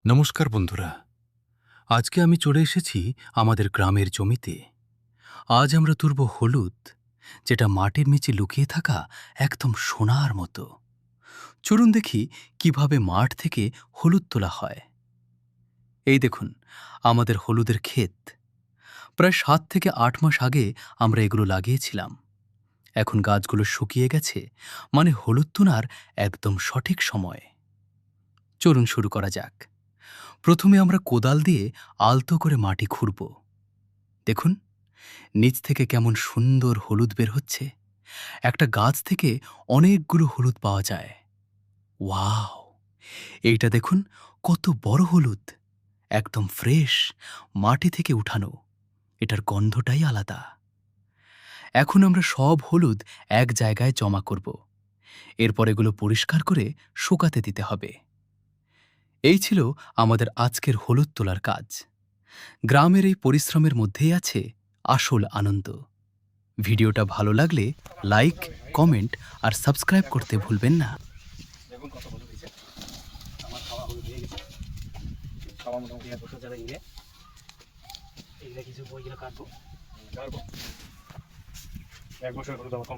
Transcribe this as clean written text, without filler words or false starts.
নমস্কার বন্ধুরা, আজকে আমি চলে এসেছি আমাদের গ্রামের জমিতে। আজ আমরা তুলব হলুদ, যেটা মাটির নিচে লুকিয়ে থাকা একদম সোনার মতো। চলুন দেখি কিভাবে মাঠ থেকে হলুদ তোলা হয়। এই দেখুন আমাদের হলুদের ক্ষেত। প্রায় ৭ থেকে ৮ মাস আগে আমরা এগুলো লাগিয়েছিলাম। এখন গাছগুলো শুকিয়ে গেছে, মানে হলুদ তোলার একদম সঠিক সময়। চলুন শুরু করা যাক। প্রথমে আমরা কোদাল দিয়ে আলতো করে মাটি খুঁড়ব। দেখুন নিচ থেকে কেমন সুন্দর হলুদ বের হচ্ছে। একটা গাছ থেকে অনেকগুলো হলুদ পাওয়া যায়। ওয়াও! এইটা দেখুন কত বড় হলুদ, একদম ফ্রেশ, মাটি থেকে উঠানো। এটার গন্ধটাই আলাদা। এখন আমরা সব হলুদ এক জায়গায় জমা করব। এরপর এগুলো পরিষ্কার করে শুকাতে দিতে হবে। এই ছিল আমাদের আজকের হলুদ তোলার কাজ। গ্রামের এই পরিশ্রমের মধ্যেই আছে আসল আনন্দ। ভিডিওটা ভালো লাগলে লাইক, কমেন্ট আর সাবস্ক্রাইব করতে ভুলবেন না। দেখুন কত হলুদ হয়েছে। আমার খাওয়া হলুদ হয়ে গেছে। খাওয়া মোটামুটি ১ বছর যাবে এগুলো কিছু বইগুলো কাটবো ১ বছর হলুদ আমার